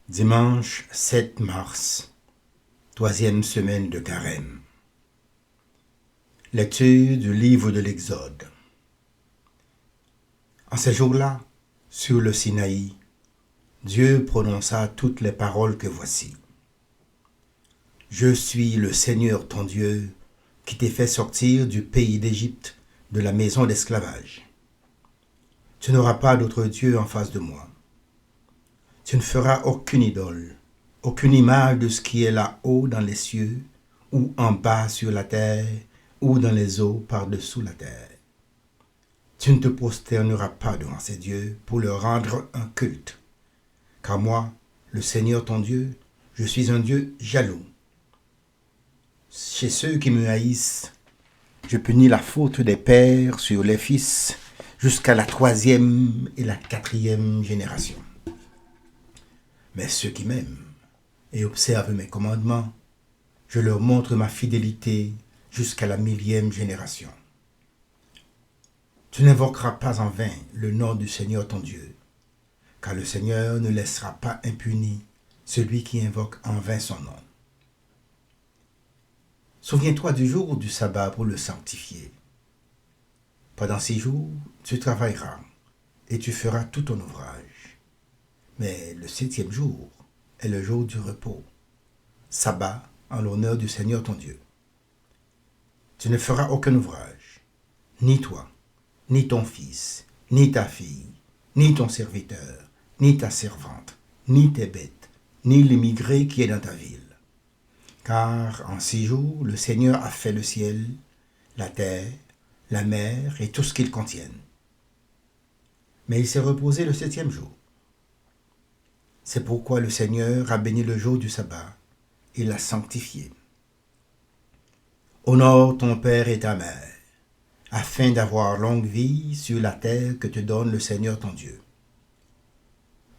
Dimanche 7 mars, troisième semaine de Carême. Lecture du livre de l'Exode. En ces jours-là, sur le Sinaï, Dieu prononça toutes les paroles que voici. Je suis le Seigneur ton Dieu, qui t'ai fait sortir du pays d'Égypte, de la maison d'esclavage. Tu n'auras pas d'autre Dieu en face de moi. Tu ne feras aucune idole, aucune image de ce qui est là-haut dans les cieux, ou en bas sur la terre, ou dans les eaux par-dessous la terre. Tu ne te prosterneras pas devant ces dieux pour leur rendre un culte. Car moi, le Seigneur ton Dieu, je suis un Dieu jaloux. Chez ceux qui me haïssent, je punis la faute des pères sur les fils jusqu'à la 3e et la 4e génération. Mais ceux qui m'aiment et observent mes commandements, je leur montre ma fidélité jusqu'à la 1000e génération. Tu n'invoqueras pas en vain le nom du Seigneur ton Dieu, car le Seigneur ne laissera pas impuni celui qui invoque en vain son nom. Souviens-toi du jour du sabbat pour le sanctifier. Pendant 6 jours, tu travailleras et tu feras tout ton ouvrage. Mais le 7e jour est le jour du repos, sabbat en l'honneur du Seigneur ton Dieu. Tu ne feras aucun ouvrage, ni toi, ni ton fils, ni ta fille, ni ton serviteur, ni ta servante, ni tes bêtes, ni l'immigré qui est dans ta ville. Car en 6 jours, le Seigneur a fait le ciel, la terre, la mer et tout ce qu'ils contiennent. Mais il s'est reposé le 7e jour. C'est pourquoi le Seigneur a béni le jour du sabbat et l'a sanctifié. Honore ton père et ta mère, afin d'avoir longue vie sur la terre que te donne le Seigneur ton Dieu.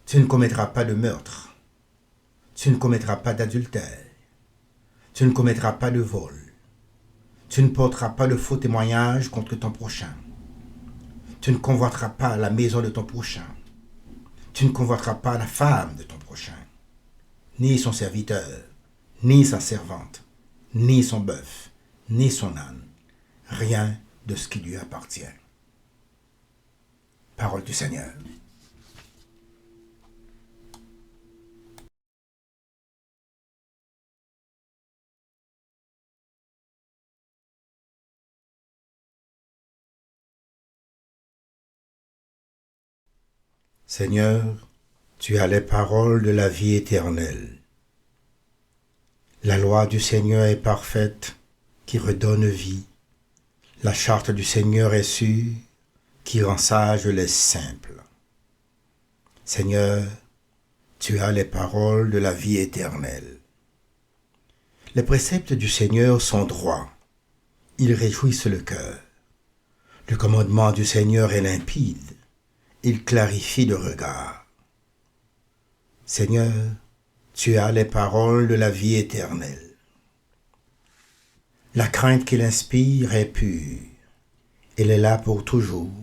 Tu ne commettras pas de meurtre, tu ne commettras pas d'adultère, tu ne commettras pas de vol, tu ne porteras pas de faux témoignage contre ton prochain, tu ne convoiteras pas la maison de ton prochain, tu ne convoiteras pas la femme de ton prochain, ni son serviteur, ni sa servante, ni son bœuf, ni son âne, rien de ce qui lui appartient. Parole du Seigneur. Seigneur, tu as les paroles de la vie éternelle. La loi du Seigneur est parfaite, qui redonne vie. La charte du Seigneur est sûre, qui rend sages les simples. Seigneur, tu as les paroles de la vie éternelle. Les préceptes du Seigneur sont droits. Ils réjouissent le cœur. Le commandement du Seigneur est limpide. Il clarifie le regard. Seigneur, tu as les paroles de la vie éternelle. La crainte qu'il inspire est pure. Elle est là pour toujours.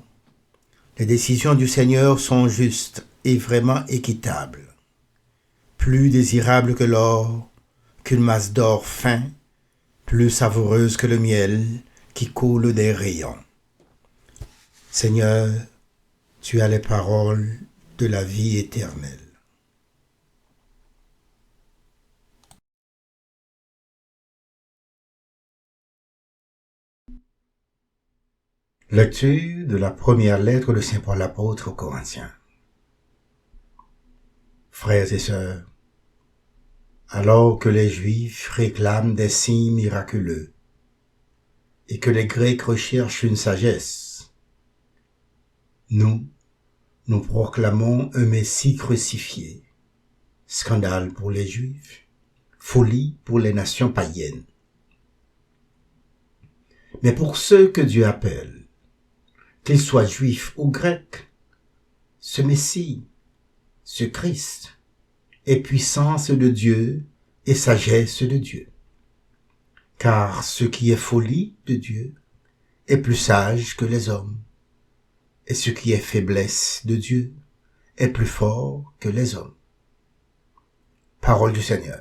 Les décisions du Seigneur sont justes et vraiment équitables. Plus désirables que l'or, qu'une masse d'or fin, plus savoureuse que le miel qui coule des rayons. Seigneur, tu as les paroles de la vie éternelle. Lecture de la première lettre de Saint Paul apôtre aux Corinthiens. Frères et sœurs, alors que les Juifs réclament des signes miraculeux et que les Grecs recherchent une sagesse, nous proclamons un Messie crucifié, scandale pour les Juifs, folie pour les nations païennes. Mais pour ceux que Dieu appelle, qu'ils soient juifs ou grecs, ce Messie, ce Christ, est puissance de Dieu et sagesse de Dieu. Car ce qui est folie de Dieu est plus sage que les hommes, et ce qui est faiblesse de Dieu est plus fort que les hommes. Parole du Seigneur.